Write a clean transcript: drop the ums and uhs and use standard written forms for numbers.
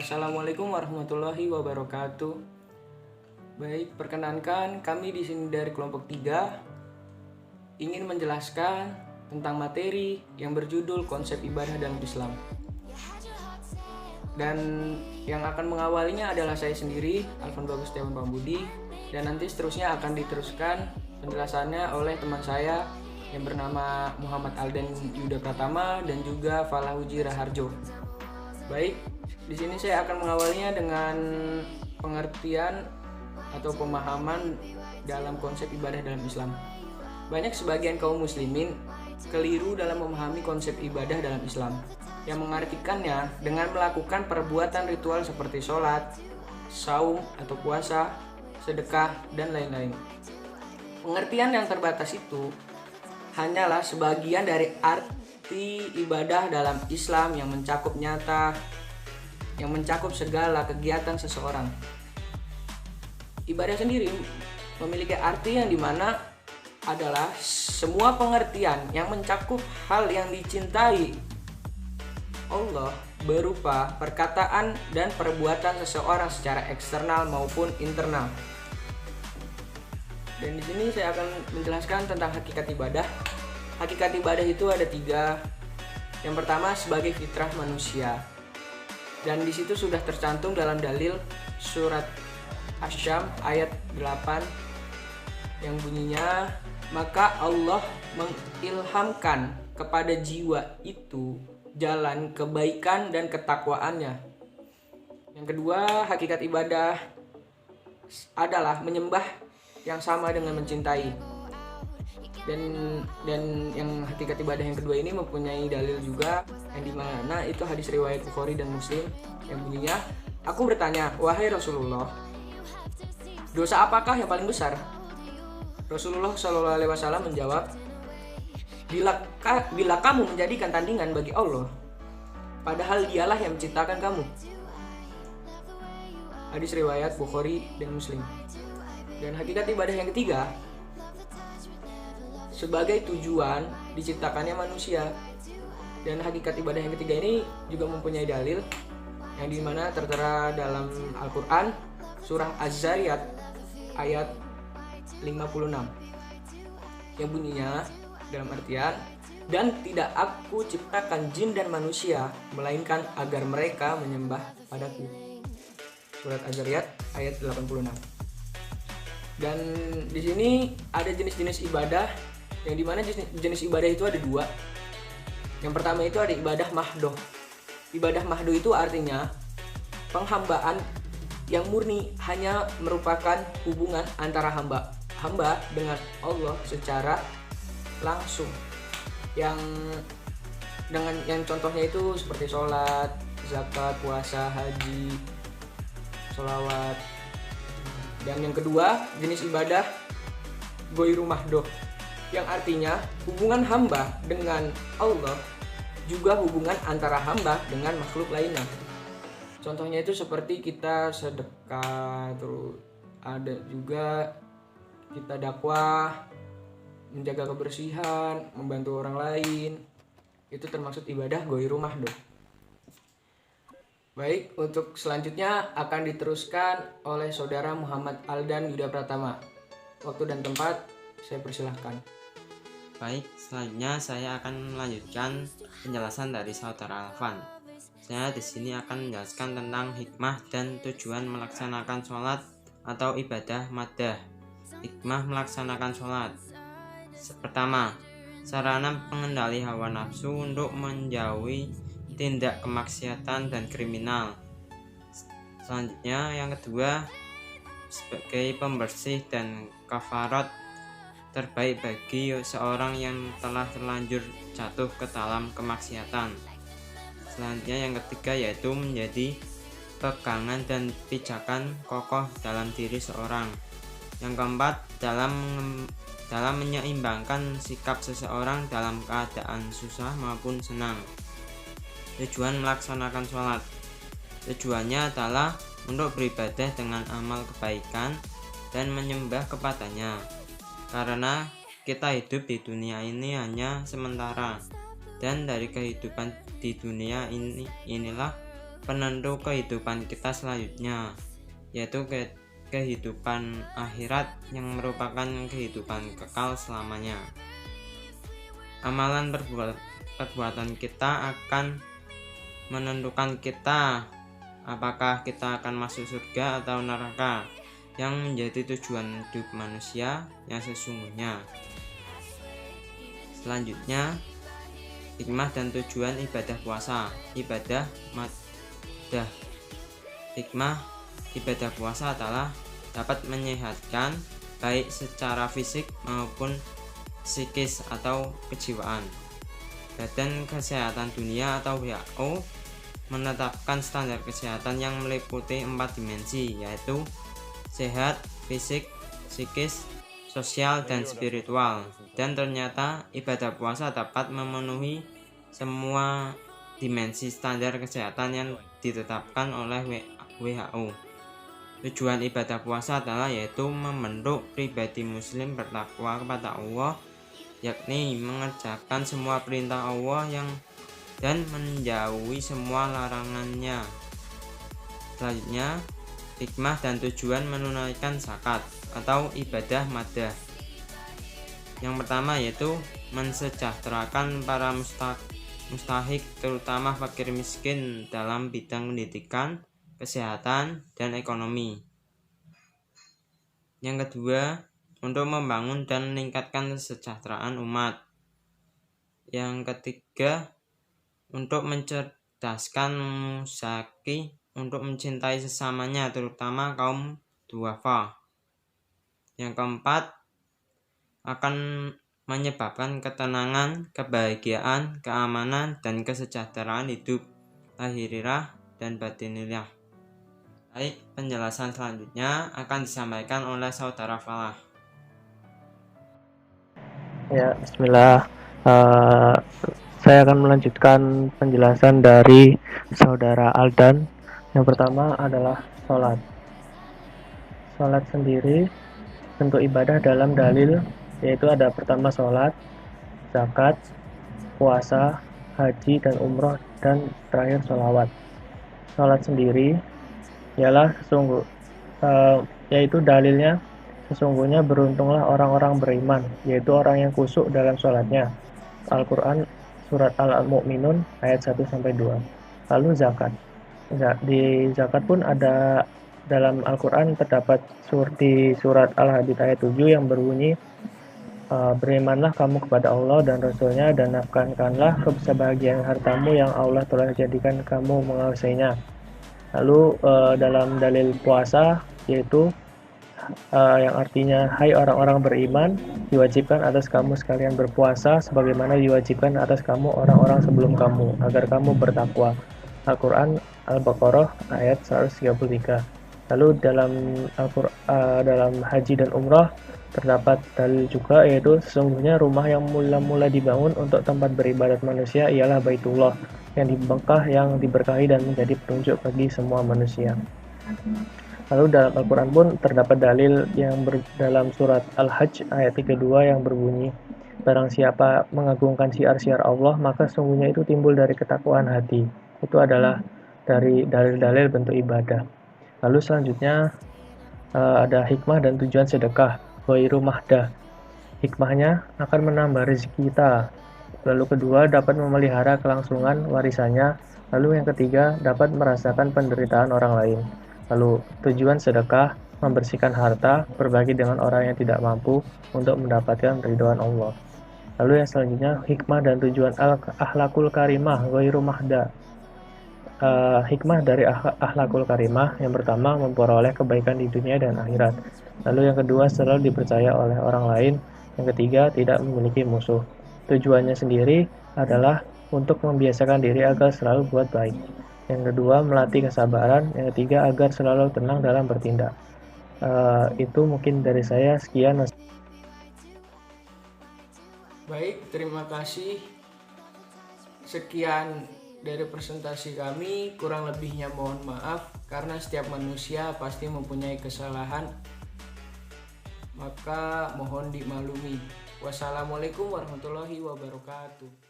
Assalamualaikum warahmatullahi wabarakatuh. Baik, perkenankan kami di sini dari kelompok 3 ingin menjelaskan tentang materi yang berjudul konsep ibadah dalam Islam. Dan yang akan mengawalinya adalah saya sendiri, Alvan Bagus Setiawan Pambudi, dan nanti seterusnya akan diteruskan penjelasannya oleh teman saya yang bernama Muhammad Alden Yuda Pratama dan juga Falahuji Raharjo. Baik, di sini saya akan mengawalnya dengan pengertian atau pemahaman dalam konsep ibadah dalam Islam. Banyak sebagian kaum muslimin keliru dalam memahami konsep ibadah dalam Islam, yang mengartikannya dengan melakukan perbuatan ritual seperti sholat, saum atau puasa, sedekah, dan lain-lain. Pengertian yang terbatas itu hanyalah sebagian dari arti ibadah dalam Islam yang mencakup nyata, yang mencakup segala kegiatan seseorang. Ibadah sendiri memiliki arti yang dimana adalah semua pengertian yang mencakup hal yang dicintai Allah berupa perkataan dan perbuatan seseorang secara eksternal maupun internal. Dan di sini saya akan menjelaskan tentang hakikat ibadah. Hakikat ibadah itu ada 3. Yang pertama sebagai fitrah manusia. Dan di situ sudah tercantum dalam dalil surat Asy-Syams ayat 8 yang bunyinya, maka Allah mengilhamkan kepada jiwa itu jalan kebaikan dan ketakwaannya. Yang kedua, hakikat ibadah adalah menyembah yang sama dengan mencintai. Dan yang hakikat ibadah yang kedua ini mempunyai dalil juga yang dimana itu hadis riwayat Bukhari dan Muslim yang bunyinya, aku bertanya, wahai Rasulullah, dosa apakah yang paling besar? Rasulullah SAW menjawab, bila kamu menjadikan tandingan bagi Allah, padahal dialah yang menciptakan kamu. Hadis riwayat Bukhari dan Muslim. Dan hakikat ibadah yang ketiga, sebagai tujuan diciptakannya manusia. Dan hakikat ibadah yang ketiga ini juga mempunyai dalil yang dimana tertera dalam Al-Quran surah Az-Zariyat ayat 56 yang bunyinya dalam artian, dan tidak aku ciptakan jin dan manusia melainkan agar mereka menyembah padaku. Surat Az-Zariyat ayat 86. Dan di sini ada jenis-jenis ibadah yang dimana jenis ibadah itu ada 2. Yang pertama itu ada ibadah mahdoh. Ibadah mahdoh itu artinya penghambaan yang murni, hanya merupakan hubungan antara hamba dengan Allah secara langsung. Yang contohnya itu seperti sholat, zakat, puasa, haji, sholawat. Dan yang kedua, jenis ibadah ghairu mahdoh, yang artinya hubungan hamba dengan Allah juga hubungan antara hamba dengan makhluk lainnya. Contohnya itu seperti kita sedekah, terus ada juga kita dakwah, menjaga kebersihan, membantu orang lain. Itu termasuk ibadah ghairu mahdoh. Baik, untuk selanjutnya akan diteruskan oleh saudara Muhammad Aldan Yuda Pratama. Waktu dan tempat saya persilahkan. Baik, selanjutnya saya akan melanjutkan penjelasan dari saudara Alvan. Saya di sini akan menjelaskan tentang hikmah dan tujuan melaksanakan sholat atau ibadah maddah. Hikmah melaksanakan sholat. Pertama, sarana pengendali hawa nafsu untuk menjauhi tindak kemaksiatan dan kriminal. Selanjutnya, yang kedua, sebagai pembersih dan kafarat terbaik bagi seorang yang telah terlanjur jatuh ke dalam kemaksiatan. Selanjutnya yang ketiga yaitu menjadi pegangan dan pijakan kokoh dalam diri seorang. Yang keempat, dalam menyeimbangkan sikap seseorang dalam keadaan susah maupun senang. Tujuan melaksanakan sholat, tujuannya adalah untuk beribadah dengan amal kebaikan dan menyembah kepadanya, karena kita hidup di dunia ini hanya sementara, dan dari kehidupan di dunia inilah penentu kehidupan kita selanjutnya, yaitu kehidupan akhirat yang merupakan kehidupan kekal selamanya. Amalan perbuatan kita akan menentukan kita apakah kita akan masuk surga atau neraka, yang menjadi tujuan hidup manusia yang sesungguhnya. Selanjutnya, hikmah dan tujuan ibadah puasa. Ibadah madah. Hikmah ibadah puasa adalah dapat menyehatkan baik secara fisik maupun psikis atau kejiwaan. Badan Kesehatan Dunia atau WHO menetapkan standar kesehatan yang meliputi 4 dimensi, yaitu sehat, fisik, psikis, sosial, dan spiritual. Dan ternyata ibadah puasa dapat memenuhi semua dimensi standar kesehatan yang ditetapkan oleh WHO. Tujuan ibadah puasa adalah yaitu membentuk pribadi muslim bertakwa kepada Allah, yakni mengerjakan semua perintah Allah dan menjauhi semua larangannya. Selanjutnya, hikmah dan tujuan menunaikan zakat atau ibadah madah. Yang pertama yaitu mensejahterakan para mustahik, terutama fakir miskin dalam bidang pendidikan, kesehatan, dan ekonomi. Yang kedua, untuk membangun dan meningkatkan kesejahteraan umat. Yang ketiga, untuk mencerdaskan musaki untuk mencintai sesamanya, terutama kaum duafa. Yang keempat, akan menyebabkan ketenangan, kebahagiaan, keamanan, dan kesejahteraan hidup lahiriah dan batiniyah. Baik, penjelasan selanjutnya akan disampaikan oleh saudara Falah. Ya, bismillah. Saya akan melanjutkan penjelasan dari saudara Aldan. Yang pertama adalah sholat. Sholat sendiri bentuk ibadah dalam dalil, yaitu ada pertama sholat, zakat, puasa, haji, dan umroh, dan terakhir sholawat. Sholat sendiri ialah yaitu dalilnya sesungguhnya beruntunglah orang-orang beriman, yaitu orang yang khusyuk dalam sholatnya. Al-Quran surat Al-Mu'minun ayat 1-2. Lalu zakat. Di zakat pun ada dalam Al-Quran terdapat di surat Al-Hadid ayat 7 yang berbunyi, berimanlah kamu kepada Allah dan Rasulnya dan nafkahkanlah kebahagiaan hartamu yang Allah telah jadikan kamu menguasainya. Lalu dalam dalil puasa yaitu yang artinya hai orang-orang beriman, diwajibkan atas kamu sekalian berpuasa sebagaimana diwajibkan atas kamu orang-orang sebelum kamu agar kamu bertakwa. Al-Quran Al-Baqarah ayat 133. Lalu dalam haji dan umrah terdapat dalil juga, yaitu sesungguhnya rumah yang mula-mula dibangun untuk tempat beribadat manusia ialah Baitullah yang di Mekah yang diberkahi dan menjadi petunjuk bagi semua manusia. Lalu dalam Al-Quran pun terdapat dalil yang dalam surat Al-Hajj ayat 32 yang berbunyi, barang siapa mengagungkan syiar-syiar Allah maka sesungguhnya itu timbul dari ketakwaan hati. Itu adalah dari dalil-dalil bentuk ibadah. Lalu selanjutnya ada hikmah dan tujuan sedekah, ghairu mahdah. Hikmahnya akan menambah rezeki kita. Lalu kedua, dapat memelihara kelangsungan warisannya. Lalu yang ketiga, dapat merasakan penderitaan orang lain. Lalu tujuan sedekah, membersihkan harta, berbagi dengan orang yang tidak mampu untuk mendapatkan ridhoan Allah. Lalu yang selanjutnya, hikmah dan tujuan akhlakul karimah, ghairu mahdah. Hikmah dari akhlakul karimah, yang pertama memperoleh kebaikan di dunia dan akhirat. Lalu yang kedua, selalu dipercaya oleh orang lain. Yang ketiga, tidak memiliki musuh. Tujuannya sendiri adalah untuk membiasakan diri agar selalu buat baik. Yang kedua, melatih kesabaran. Yang ketiga, agar selalu tenang dalam bertindak. Itu mungkin dari saya. Sekian. Baik, terima kasih. Sekian dari presentasi kami. Kurang lebihnya mohon maaf, karena setiap manusia pasti mempunyai kesalahan, maka mohon dimaklumi. Wassalamualaikum warahmatullahi wabarakatuh.